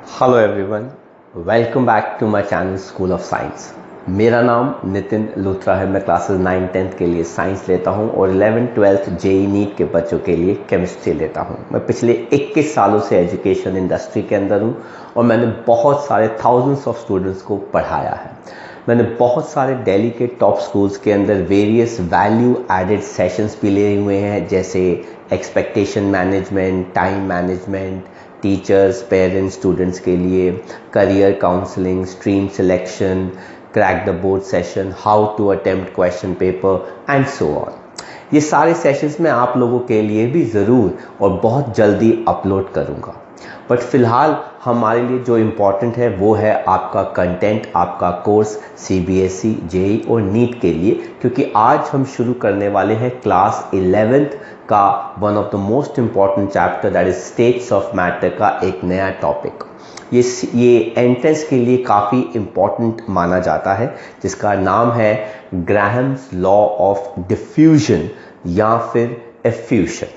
Hello everyone, welcome back to my channel school of science. मेरा नाम नितिन लूथरा है। मैं क्लासेस 9 10th के लिए साइंस लेता हूं और 11 12th जेई नीट के बच्चों के लिए केमिस्ट्री लेता हूं। मैं पिछले 21 सालों से एजुकेशन इंडस्ट्री के अंदर हूं और मैंने बहुत सारे थाउजेंड्स ऑफ स्टूडेंट्स को पढ़ाया है। मैंने बहुत सारे दिल्ली के टॉप स्कूल्स के अंदर वेरियस वैल्यू एडेड सेशंस भी लिए हुए हैं, जैसे expectation management, time management, teachers, parents, students के लिए career counselling, stream selection, crack the board session, how to attempt question paper and so on. ये सारे सेशंस मैं आप लोगों के लिए भी ज़रूर और बहुत जल्दी अपलोड करूँगा। बट फिलहाल हमारे लिए जो इम्पॉर्टेंट है वो है आपका कंटेंट, आपका कोर्स सीबीएसई, जेई और नीट के लिए, क्योंकि आज हम शुरू करने वाले हैं क्लास 11th का one of the most important chapter, that is states of matter का एक नया टॉपिक। ये एंट्रेंस के लिए काफ़ी इम्पॉर्टेंट माना जाता है, जिसका नाम है ग्राहम्स लॉ ऑफ डिफ्यूजन या फिर एफ्यूशन।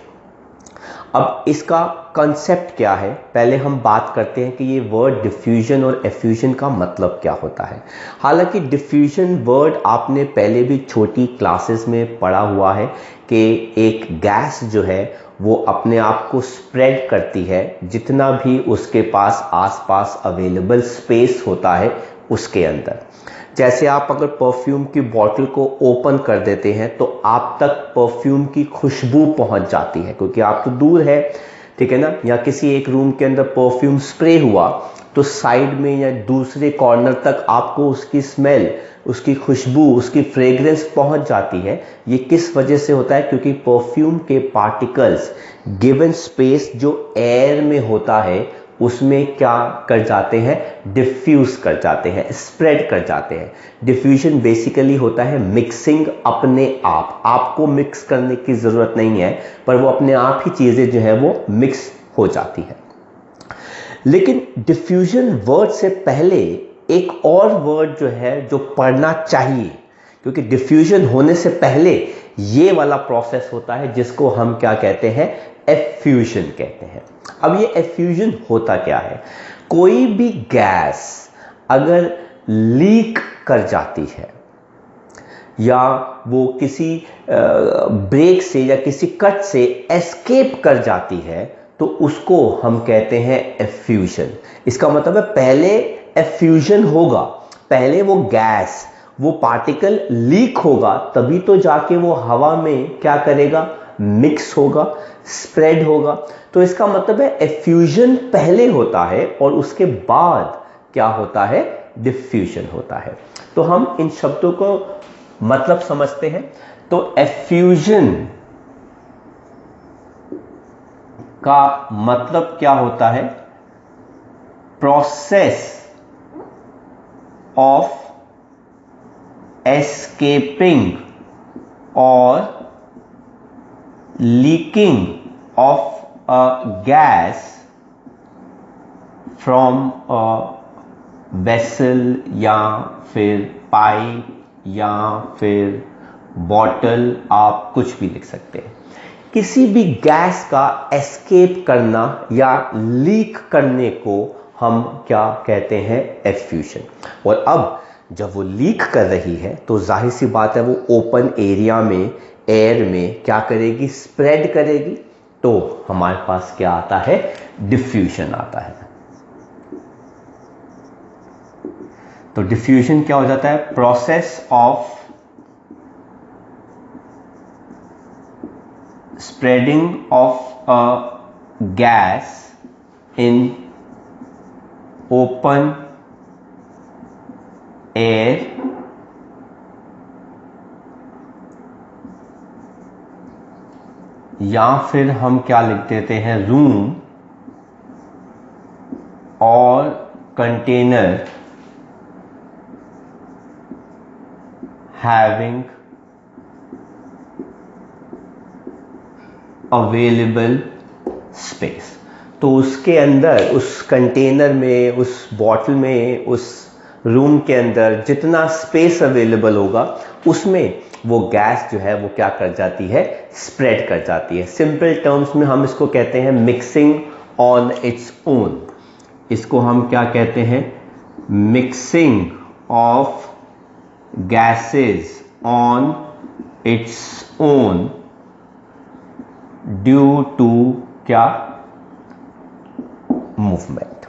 अब इसका कंसेप्ट क्या है, पहले हम बात करते हैं कि ये वर्ड डिफ्यूजन और एफ्यूजन का मतलब क्या होता है। हालांकि डिफ्यूजन वर्ड आपने पहले भी छोटी क्लासेस में पढ़ा हुआ है कि एक गैस जो है वो अपने आप को स्प्रेड करती है जितना भी उसके पास आसपास अवेलेबल स्पेस होता है उसके अंदर। जैसे आप अगर परफ्यूम की बॉटल को ओपन कर देते हैं तो आप तक परफ्यूम की खुशबू पहुंच जाती है, क्योंकि आप तो दूर है, ठीक है ना। या किसी एक रूम के अंदर परफ्यूम स्प्रे हुआ तो साइड में या दूसरे कॉर्नर तक आपको उसकी स्मेल, उसकी खुशबू, उसकी फ्रेग्रेंस पहुंच जाती है। ये किस वजह से होता है? क्योंकि परफ्यूम के पार्टिकल्स गिवन स्पेस जो एयर में होता है उसमें क्या कर जाते हैं? डिफ्यूज कर जाते हैं, स्प्रेड कर जाते हैं। डिफ्यूजन बेसिकली होता है मिक्सिंग अपने आप। आपको मिक्स करने की जरूरत नहीं है, पर वो अपने आप ही चीजें जो है वो मिक्स हो जाती है। लेकिन डिफ्यूजन वर्ड से पहले एक और वर्ड जो है जो पढ़ना चाहिए, क्योंकि डिफ्यूजन होने से पहले ये वाला प्रोसेस होता है जिसको हम क्या कहते हैं? एफ्यूजन कहते हैं। अब ये एफ्यूजन होता क्या है? कोई भी गैस अगर लीक कर जाती है या वो किसी ब्रेक से या किसी कट से एस्केप कर जाती है तो उसको हम कहते हैं एफ्यूजन। इसका मतलब है पहले एफ्यूजन होगा, पहले वो गैस, वो पार्टिकल लीक होगा, तभी तो जाके वो हवा में क्या करेगा? मिक्स होगा, स्प्रेड होगा। तो इसका मतलब है एफ्यूजन पहले होता है और उसके बाद क्या होता है? डिफ्यूजन होता है। तो हम इन शब्दों को मतलब समझते हैं। तो एफ्यूजन का मतलब क्या होता है? प्रोसेस ऑफ एस्केपिंग और leaking of a gas from a vessel या फिर पाइप या फिर बॉटल, आप कुछ भी लिख सकते हैं। किसी भी गैस का एस्केप करना या लीक करने को हम क्या कहते हैं? एफ्यूजन। और अब जब वो लीक कर रही है तो जाहिर सी बात है वो ओपन एरिया में, एयर में क्या करेगी? स्प्रेड करेगी। तो हमारे पास क्या आता है? डिफ्यूजन आता है। तो डिफ्यूजन क्या हो जाता है? Process of spreading of a gas in open air या फिर हम क्या लिख देते हैं? रूम और कंटेनर हैविंग अवेलेबल स्पेस। तो उसके अंदर, उस कंटेनर में, उस बॉटल में, उस रूम के अंदर जितना स्पेस अवेलेबल होगा उसमें वो गैस जो है वो क्या कर जाती है? स्प्रेड कर जाती है। सिंपल टर्म्स में हम इसको कहते हैं मिक्सिंग ऑन इट्स ओन। इसको हम क्या कहते हैं, mixing of gases on its own due to क्या, मूवमेंट।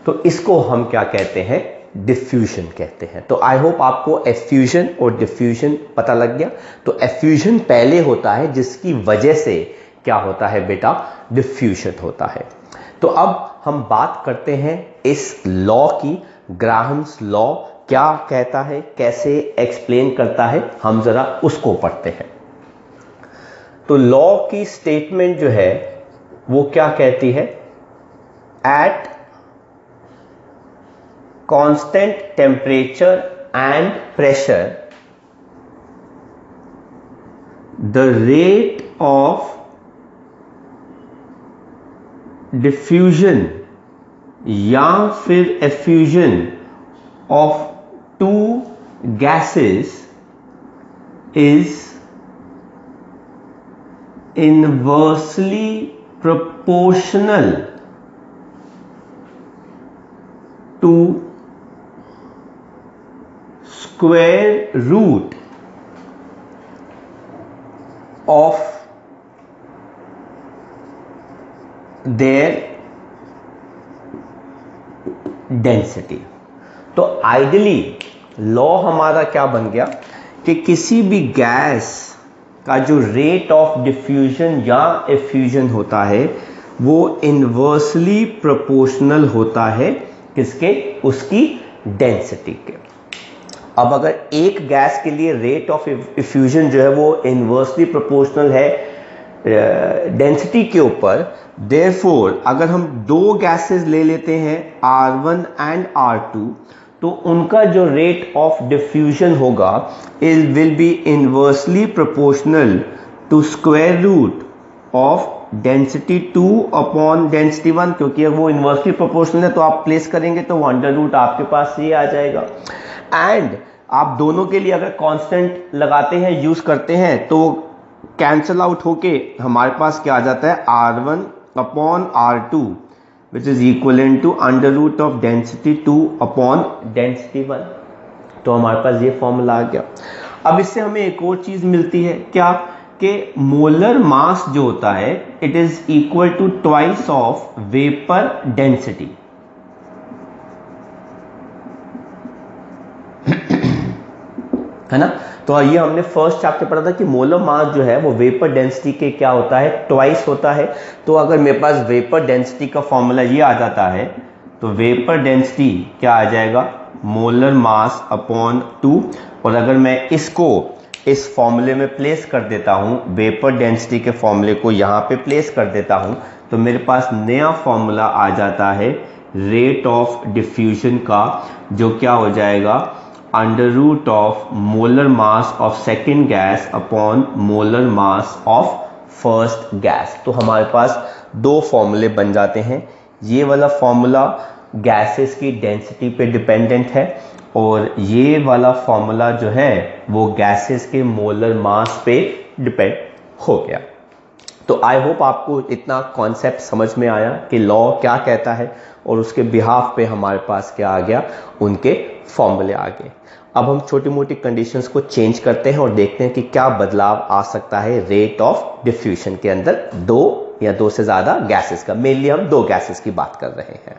तो इसको हम क्या कहते हैं, डिफ्यूजन कहते हैं। तो आई होप आपको एफ्यूजन और डिफ्यूजन पता लग गया। तो एफ्यूजन पहले होता है जिसकी वजह से क्या होता है बेटा, डिफ्यूजन होता है। तो अब हम बात करते हैं इस लॉ की। ग्राहम्स लॉ क्या कहता है, कैसे एक्सप्लेन करता है, हम जरा उसको पढ़ते हैं। तो लॉ की स्टेटमेंट जो है वो क्या कहती है, at constant temperature and pressure the rate of diffusion या फिर effusion of two gases is inversely proportional to square root of their density। तो आइडियली लॉ हमारा क्या बन गया कि किसी भी गैस का जो रेट ऑफ डिफ्यूजन या एफ्यूजन होता है वो इन्वर्सली प्रोपोर्शनल होता है किसके, उसकी डेंसिटी के। अब अगर एक गैस के लिए रेट ऑफ इफ्यूजन जो है वो इन्वर्सली प्रोपोर्शनल है डेंसिटी के ऊपर, देयरफॉर अगर हम दो गैसेस ले लेते हैं R1 एंड R2, तो उनका जो रेट ऑफ डिफ्यूजन होगा it will be inversely proportional to square root of density 2 upon density 1। क्योंकि अगर वो इनवर्सली प्रोपोर्शनल है तो आप प्लेस करेंगे तो अंडर रूट आपके पास ये आ जाएगा। एंड आप दोनों के लिए अगर कांस्टेंट लगाते हैं, यूज करते हैं, तो कैंसल आउट होके हमारे पास क्या आ जाता है, R1 upon R2 which is equivalent to under root of density 2 upon density 1। तो हमारे पास ये फॉर्मूला आ गया। अब इससे हमें एक और चीज मिलती है क्या, कि मोलर मास जो होता है it is equal to twice of vapour density. है ना। तो ये हमने फर्स्ट चैप्टर पढ़ा था कि मोलर मास जो है वो वेपर डेंसिटी के क्या होता है, ट्वाइस होता है। तो अगर मेरे पास वेपर डेंसिटी का फॉर्मूला ये आ जाता है तो वेपर डेंसिटी क्या आ जाएगा, मोलर मास अपॉन 2। और अगर मैं इसको इस फॉर्मूले में प्लेस कर देता हूं, वेपर डेंसिटी के फॉर्मूले को यहां पे प्लेस कर देता हूं, तो मेरे पास नया फॉर्मूला आ जाता है रेट ऑफ डिफ्यूजन का, जो क्या हो जाएगा, under root of molar mass of second gas upon molar mass of first gas. तो हमारे पास दो फॉर्मूले बन जाते हैं। ये वाला फॉर्मूला गैसेस की डेंसिटी पे डिपेंडेंट है और ये वाला फॉर्मूला जो है वो गैसेस के मोलर मास पे डिपेंड हो गया। तो आई होप आपको इतना कॉन्सेप्ट समझ में आया कि लॉ क्या कहता है और उसके बिहाफ पे हमारे पास क्या आ गया, उनके फॉर्मूले आ गए। अब हम छोटी मोटी कंडीशंस को चेंज करते हैं और देखते हैं कि क्या बदलाव आ सकता है रेट ऑफ डिफ्यूजन के अंदर, दो या दो से ज्यादा गैसेस का। मेनली हम दो गैसेस की बात कर रहे हैं।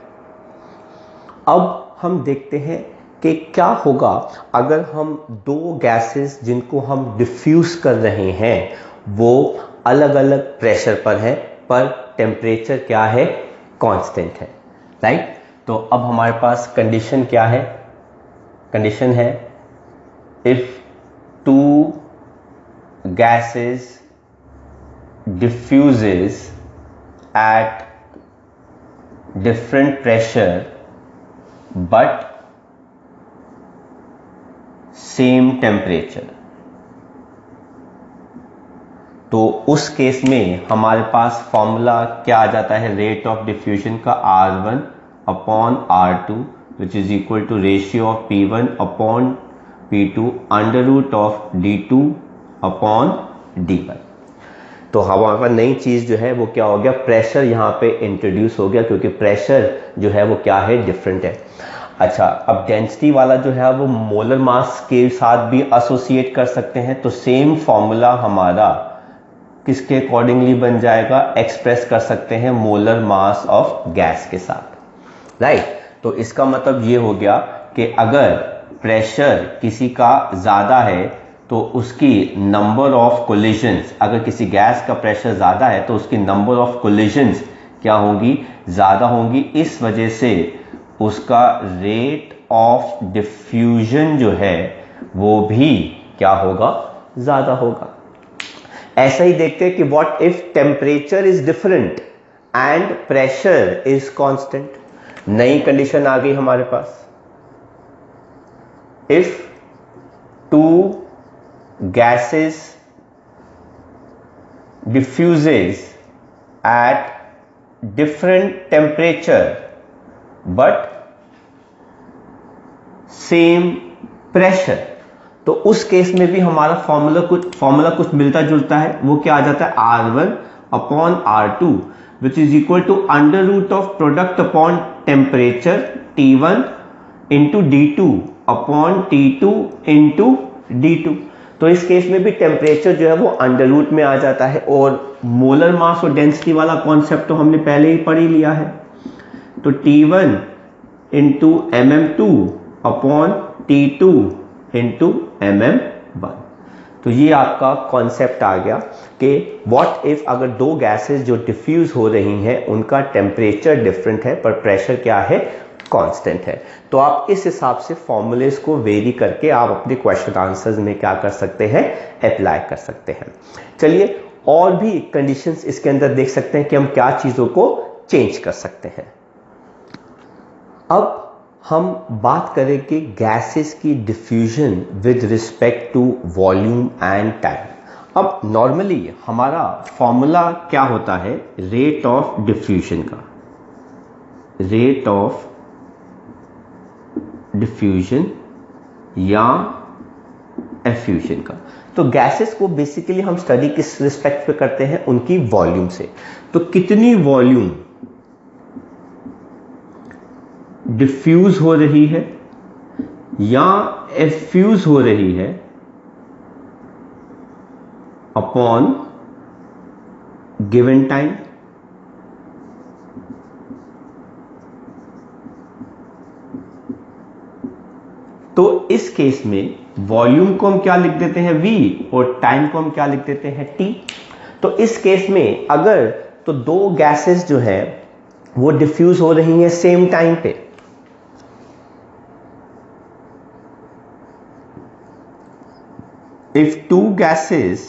अब हम देखते हैं कि क्या होगा अगर हम दो गैसेस जिनको हम डिफ्यूज कर रहे हैं वो अलग अलग प्रेशर पर है, पर टेम्परेचर क्या है, कांस्टेंट है, राइट। तो अब हमारे पास कंडीशन क्या है, कंडीशन है if two gases diffuses at different pressure but same temperature, तो उस केस में हमारे पास फॉर्मूला क्या आ जाता है रेट ऑफ डिफ्यूजन का, R1 upon R2 which is equal to ratio of P1 upon P2 under root of D2 upon D1। तो हमारे पास नई चीज जो है वो क्या हो गया, प्रेशर यहाँ पे इंट्रोड्यूस हो गया, क्योंकि प्रेशर जो है वो क्या है, डिफरेंट है। अच्छा, अब डेंसिटी वाला जो है वो मोलर मास के साथ भी एसोसिएट कर सकते हैं, तो सेम फॉर्मूला हमारा किसके अकॉर्डिंगली बन जाएगा, एक्सप्रेस कर सकते हैं मोलर मास ऑफ गैस के साथ, राइट। तो इसका मतलब ये हो गया कि अगर प्रेशर किसी का ज्यादा है तो उसकी नंबर ऑफ कोलिजन्स, अगर किसी गैस का प्रेशर ज्यादा है तो उसकी नंबर ऑफ कोलिजन्स क्या होंगी, ज्यादा होंगी। इस वजह से उसका रेट ऑफ डिफ्यूजन जो है वो भी क्या होगा, ज्यादा होगा। ऐसा ही देखते हैं कि what if temperature is different and pressure is constant. नई कंडीशन आ गई हमारे पास, if two gases diffuses at different temperature but same pressure, तो उस केस में भी हमारा फॉर्मूला कुछ मिलता जुलता है। वो क्या आ जाता है, R1 upon R2 which is equal to under root of product upon temperature T1 into D2 upon T2 into D2। तो इस केस में भी टेम्परेचर जो है वो अंडर रूट में आ जाता है, और मोलर मास और डेंसिटी वाला कॉन्सेप्ट तो हमने पहले ही पढ़ ही लिया है। तो T1 into mm2 upon T2 into mm1। तो ये आपका कॉन्सेप्ट आ गया कि व्हाट इफ अगर दो गैसेस जो डिफ्यूज हो रही हैं उनका टेम्परेचर डिफरेंट है पर प्रेशर क्या है, कांस्टेंट है। तो आप इस हिसाब से फॉर्मूलेस को वेरी करके आप अपने क्वेश्चन आंसर्स में क्या कर सकते हैं, अप्लाई कर सकते हैं। चलिए और भी कंडीशंस इसके अंदर देख सकते हैं कि हम क्या चीजों को चेंज कर सकते हैं। अब हम बात करें कि गैसेस की diffusion with respect to volume and time. अब नॉर्मली हमारा फॉर्मूला क्या होता है, रेट ऑफ डिफ्यूजन का, रेट ऑफ डिफ्यूजन या एफ्यूजन का। तो गैसेस को बेसिकली हम स्टडी किस रिस्पेक्ट पे करते हैं, उनकी वॉल्यूम से। तो कितनी वॉल्यूम डिफ्यूज हो रही है या एफ्यूज हो रही है अपॉन गिवन टाइम। तो इस केस में वॉल्यूम को हम क्या लिख देते हैं, V, और टाइम को हम क्या लिख देते हैं, T। तो इस केस में अगर तो दो गैसेस जो है वो डिफ्यूज हो रही हैं सेम टाइम पे, if two gases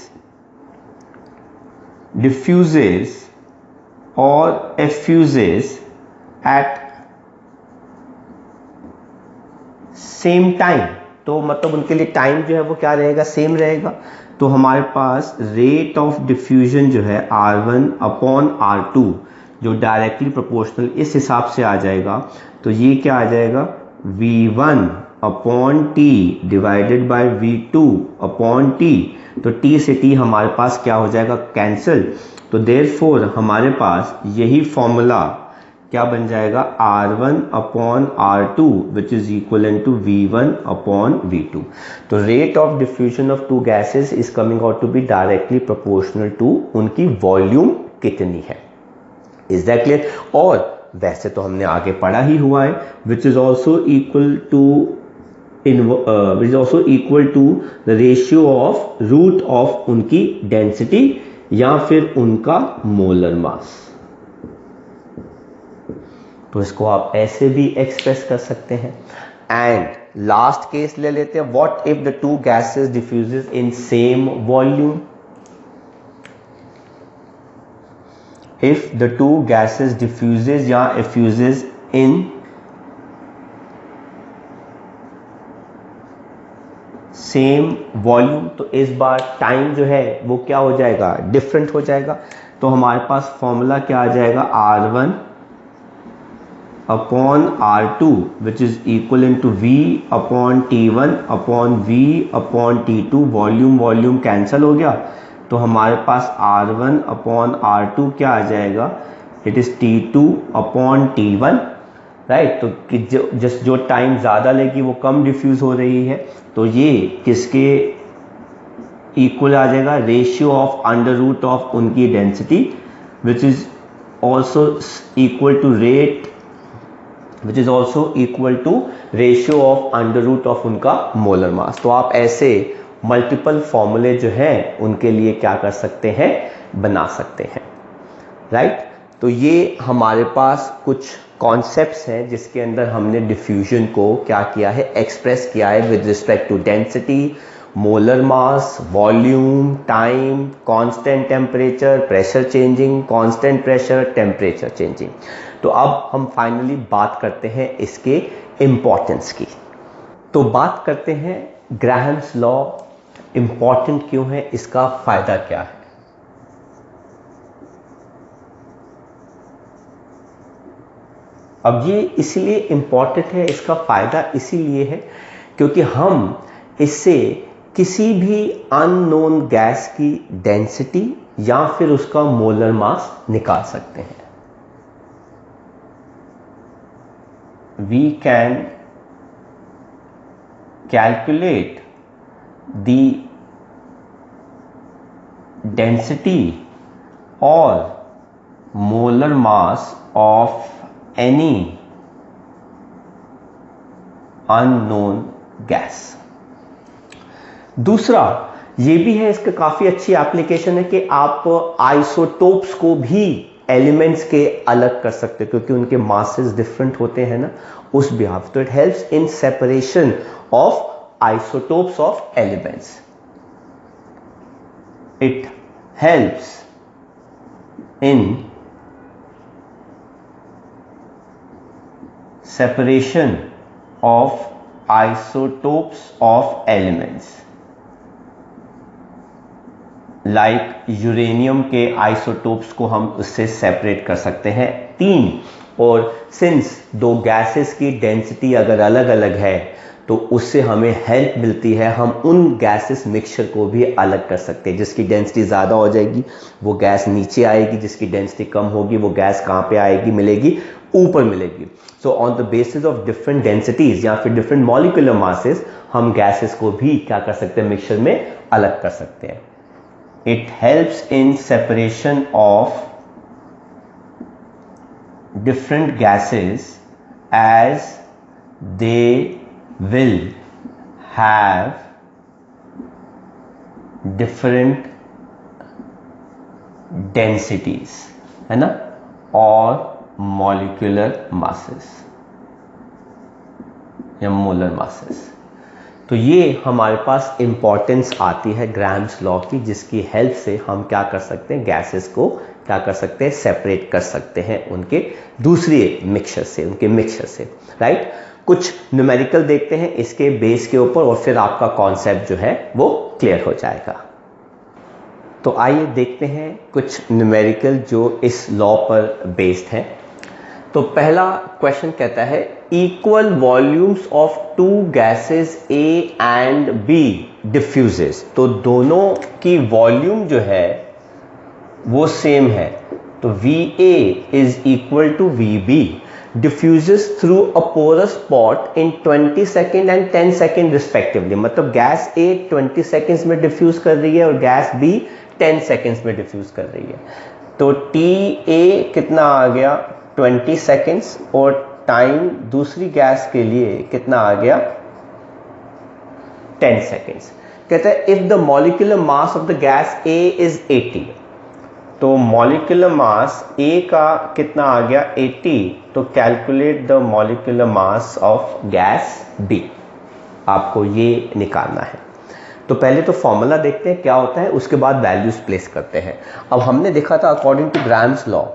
diffuses or effuses at same time, तो मतलब उनके लिए टाइम जो है वो क्या रहेगा, सेम रहेगा। तो हमारे पास रेट ऑफ डिफ्यूजन जो है R1 अपॉन R2 जो डायरेक्टली प्रोपोर्शनल इस हिसाब से आ जाएगा। तो ये क्या आ जाएगा, V1 upon T divided by V2 upon T। तो T से T हमारे पास क्या हो जाएगा, कैंसिल। तो देयरफॉर हमारे पास यही फॉर्मूला क्या बन जाएगा, R1 upon R2 which is equal to V1 upon V2। तो rate of diffusion of two gases is coming out to be directly proportional to उनकी वॉल्यूम कितनी है। Is that clear. और वैसे तो हमने आगे पढ़ा ही हुआ है, which is also equal to the ratio of root of उनकी डेंसिटी या फिर उनका मोलर मास। तो इसको आप ऐसे भी एक्सप्रेस कर सकते हैं। एंड लास्ट केस ले लेते हैं, what if the two gases diffuses in same volume. If the two gases diffuses या एफ्यूजेस इन सेम वॉल्यूम, तो इस बार टाइम जो है वो क्या हो जाएगा, डिफरेंट हो जाएगा। तो हमारे पास फॉर्मूला क्या आ जाएगा, R1 upon R2 which is equal to V upon T1 upon V upon T2। Volume cancel हो गया, तो हमारे पास R1 अपॉन R2 क्या आ जाएगा, it is T2 upon T1, right. तो कि जो टाइम ज़्यादा लेगी वो कम डिफ्यूज़ हो रही है, तो ये किसके इक्वल आ जाएगा, ratio of under root of उनकी density which is also equal to ratio of under root of उनका मोलर मास। तो आप ऐसे मल्टीपल फॉर्मूले जो हैं उनके लिए क्या कर सकते हैं, बना सकते हैं, राइट। तो ये हमारे पास कुछ कॉन्सेप्ट्स हैं जिसके अंदर हमने डिफ्यूजन को क्या किया है, एक्सप्रेस किया है with respect to density, molar mass, volume, time, constant temperature, pressure changing, constant pressure, temperature changing. तो अब हम फाइनली बात करते हैं इसके इंपॉर्टेंस की। तो बात करते हैं ग्राहम्स लॉ इंपॉर्टेंट क्यों है, इसका फायदा क्या है। अब ये इसीलिए इंपॉर्टेंट है, इसका फायदा इसीलिए है क्योंकि हम इससे किसी भी अननोन गैस की डेंसिटी या फिर उसका मोलर मास निकाल सकते हैं। We can calculate the density or molar mass of any unknown gas। दूसरा ये भी है, इसका काफी अच्छी एप्लीकेशन है कि आप आइसोटोप्स को भी एलिमेंट्स के अलग कर सकते हो क्योंकि उनके मासेस डिफरेंट होते हैं ना, उस बिहाफ। तो it helps in separation of isotopes of elements. It helps in separation of isotopes of elements, like uranium के आइसोटोप्स को हम उससे सेपरेट कर सकते हैं 3। और सिंस दो गैसेस की डेंसिटी अगर अलग अलग है तो उससे हमें हेल्प मिलती है, हम उन गैसेस मिक्सचर को भी अलग कर सकते हैं। जिसकी डेंसिटी ज़्यादा हो जाएगी वो गैस नीचे आएगी, जिसकी डेंसिटी कम होगी वो गैस कहाँ पे आएगी, मिलेगी, ऊपर मिलेगी। So on the basis of different densities या फिर डिफरेंट मॉलिक्यूलर मासेस हम गैसेस को भी क्या कर सकते हैं, मिक्सचर में अलग कर सकते हैं। It helps in separation of different gases as they will have different densities, है ना, और molecular masses या molar masses। तो ये हमारे पास इंपॉर्टेंस आती है ग्राहम्स लॉ की, जिसकी हेल्प से हम क्या कर सकते हैं, गैसेस को क्या कर सकते हैं, सेपरेट कर सकते हैं उनके दूसरे मिक्सचर से, उनके मिक्सचर से, राइट। कुछ न्यूमेरिकल देखते हैं इसके बेस के ऊपर और फिर आपका कॉन्सेप्ट जो है वो क्लियर हो जाएगा। तो आइए देखते हैं कुछ न्यूमेरिकल जो इस लॉ पर बेस्ड है। तो पहला क्वेश्चन कहता है equal volumes of two gases A and B diffuses. तो दोनों की वॉल्यूम जो है वो सेम है, तो VA is equal to VB diffuses through a porous spot in 20 second and 10 second respectively. मतलब गैस A 20 सेकेंड्स में डिफ्यूज कर रही है और गैस B 10 सेकेंड्स में डिफ्यूज कर रही है। तो TA कितना आ गया, 20 सेकेंड्स, और टाइम दूसरी गैस के लिए कितना आ गया, 10 सेकेंड्स। कहता है if the molecular mass of the gas A is 80, तो मॉलिक्यूलर मास A का कितना आ गया, 80। तो calculate the molecular mass of gas B, आपको ये निकालना है। तो पहले तो फॉर्मूला देखते हैं क्या होता है, उसके बाद वैल्यूज प्लेस करते हैं। अब हमने देखा था according to Graham's law,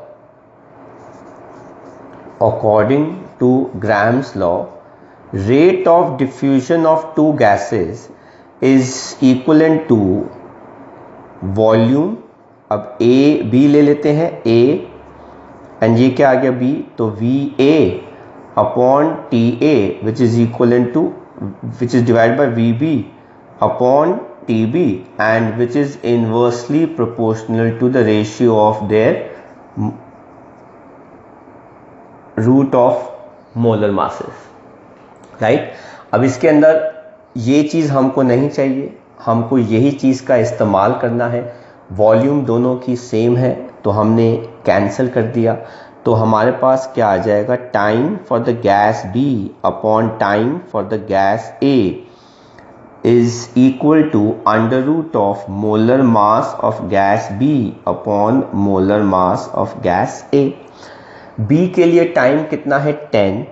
according to Graham's law, rate of diffusion of two gases is equivalent to volume। अब A B ले लेते हैं, A एंड ये क्या आ गया B, तो VA upon TA which is equivalent to, which is divide by VB upon TB and which is inversely proportional to the ratio of their root of molar masses, right? अब इसके अंदर ये चीज़ हमको नहीं चाहिए, हमको यही चीज़ का इस्तेमाल करना है। वॉल्यूम दोनों की सेम है तो हमने कैंसिल कर दिया, तो हमारे पास क्या आ जाएगा, time for the gas B upon time for the gas A is equal to under root of molar mass of gas B upon molar mass of gas A। B के लिए टाइम कितना है 10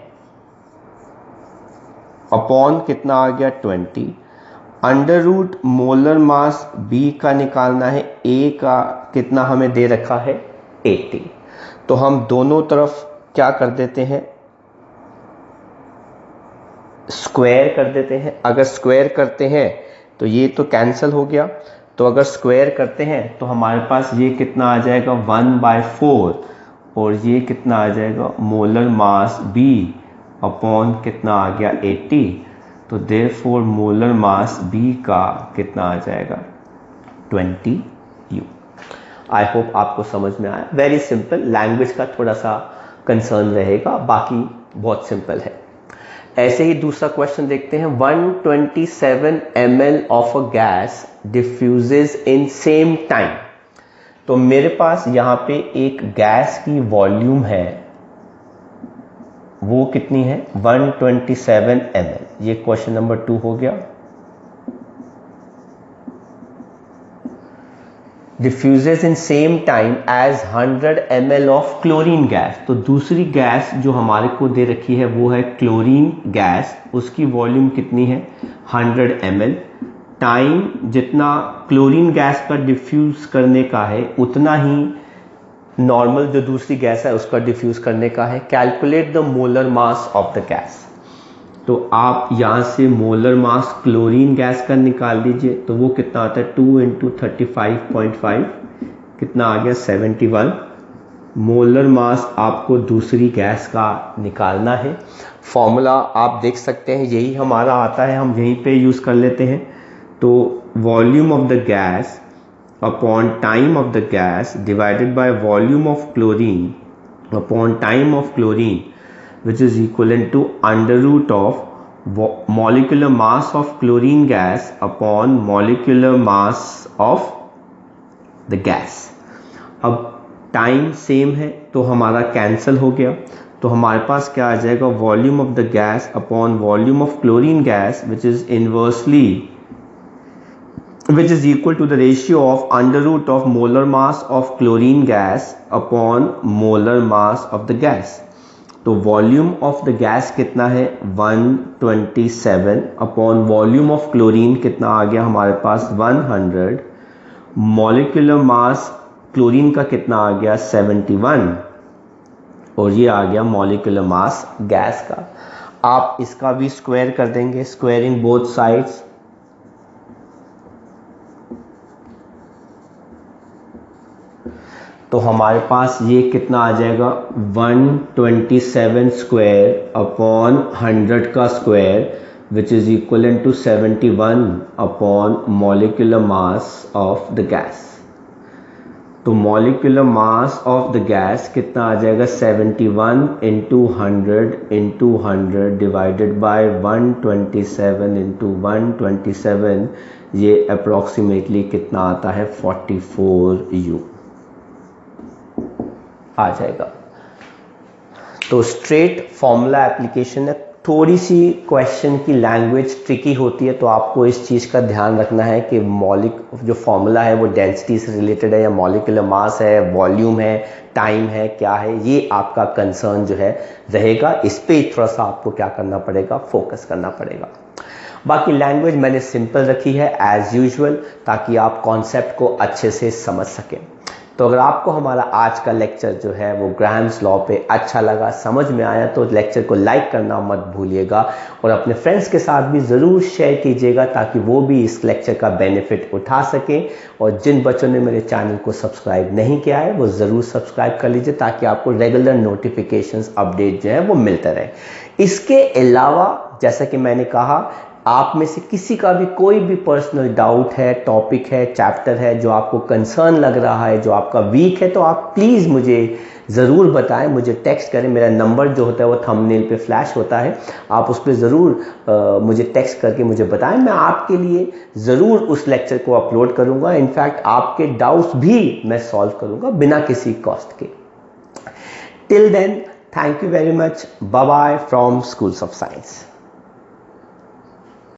अपॉन कितना आ गया 20, under root molar mass B का निकालना है, A का कितना हमें दे रखा है 80। तो हम दोनों तरफ क्या कर देते हैं, स्क्वायर कर देते हैं। अगर स्क्वायर करते हैं तो ये तो कैंसिल हो गया, तो अगर स्क्वायर करते हैं तो हमारे पास ये कितना आ जाएगा 1/4 और ये कितना आ जाएगा मोलर मास B अपॉन कितना आ गया 80। तो देयरफॉर मोलर मास B का कितना आ जाएगा 20U। आई होप आपको समझ में आया। वेरी सिंपल, लैंग्वेज का थोड़ा सा कंसर्न रहेगा, बाकी बहुत सिंपल है। ऐसे ही दूसरा क्वेश्चन देखते हैं। 127 ml of a gas diffuses in same time. तो मेरे पास यहाँ पे एक गैस की वॉल्यूम है, वो कितनी है 127 ml। ये क्वेश्चन नंबर 2 हो गया। Diffuses in same time as 100 ml of chlorine gas. तो दूसरी गैस जो हमारे को दे रखी है वो है क्लोरीन गैस, उसकी वॉल्यूम कितनी है 100 ml। टाइम जितना क्लोरीन गैस का डिफ्यूज करने का है उतना ही नॉर्मल जो दूसरी गैस है उसका डिफ्यूज करने का है। Calculate the molar mass of the gas. तो आप यहाँ से मोलर मास क्लोरीन गैस का निकाल दीजिए, तो वो कितना आता है 2 × 35.5 कितना आ गया 71। मोलर मास आपको दूसरी गैस का निकालना है। फॉर्मूला आप देख सकते हैं यही हमारा आता है, हम यहीं पे यूज़ कर लेते हैं। तो volume of the gas upon time of the gas divided by volume of chlorine upon time of chlorine which is equivalent to under root of molecular mass of chlorine gas upon molecular mass of the gas। अब time same है तो हमारा cancel हो गया, तो हमारे पास क्या आ जाएगा volume of the gas upon volume of chlorine gas which is equal to the ratio of under root of molar mass of chlorine gas upon molar mass of the gas। तो volume of the gas कितना है 127 upon volume of chlorine कितना आ गया हमारे पास 100। Molecular mass chlorine का कितना आ गया 71 और ये आ गया मॉलिक्यूलर मास गैस का। आप इसका भी स्क्वायर कर देंगे, स्क्वायरिंग बोथ साइड्स। तो हमारे पास ये कितना आ जाएगा 127 स्क्वायर अपॉन 100 का square which is equivalent to 71 upon molecular mass of the gas. तो molecular mass of the gas कितना आ जाएगा 71 × 100 × 100 डिवाइडेड बाय 127 × 127, ये अप्रॉक्सीमेटली कितना आता है 44U आ जाएगा। तो स्ट्रेट फॉर्मूला एप्लीकेशन है। थोड़ी सी क्वेश्चन की लैंग्वेज ट्रिकी होती है, तो आपको इस चीज़ का ध्यान रखना है कि जो फॉर्मूला है वो डेंसिटी से रिलेटेड है या मॉलिक्यूलर मास है, वॉल्यूम है, टाइम है, क्या है, ये आपका कंसर्न जो है रहेगा। इस पे थोड़ा सा आपको क्या करना पड़ेगा, फोकस करना पड़ेगा। बाकी लैंग्वेज मैंने सिंपल रखी है एज यूजुअल, ताकि आप कॉन्सेप्ट को अच्छे से समझ सकें। तो अगर आपको हमारा आज का लेक्चर जो है वो ग्राहम्स लॉ पे अच्छा लगा, समझ में आया, तो लेक्चर को लाइक करना मत भूलिएगा और अपने फ्रेंड्स के साथ भी ज़रूर शेयर कीजिएगा ताकि वो भी इस लेक्चर का बेनिफिट उठा सकें। और जिन बच्चों ने मेरे चैनल को सब्सक्राइब नहीं किया है वो ज़रूर सब्सक्राइब कर लीजिए ताकि आपको रेगुलर नोटिफिकेशंस अपडेट जो है वो मिलते रहे। इसके अलावा जैसा कि मैंने कहा आप में से किसी का भी कोई भी पर्सनल डाउट है, टॉपिक है, चैप्टर है जो आपको कंसर्न लग रहा है, जो आपका वीक है, तो आप प्लीज़ मुझे ज़रूर बताएं, मुझे टेक्स्ट करें। मेरा नंबर जो होता है वो थंबनेल पे फ्लैश होता है, आप उस पर ज़रूर मुझे टेक्स्ट करके मुझे बताएं। मैं आपके लिए ज़रूर उस लेक्चर को अपलोड करूँगा। इनफैक्ट आपके डाउट्स भी मैं सॉल्व करूँगा बिना किसी कॉस्ट के। Till then, thank you very much. Bye bye from schools of science.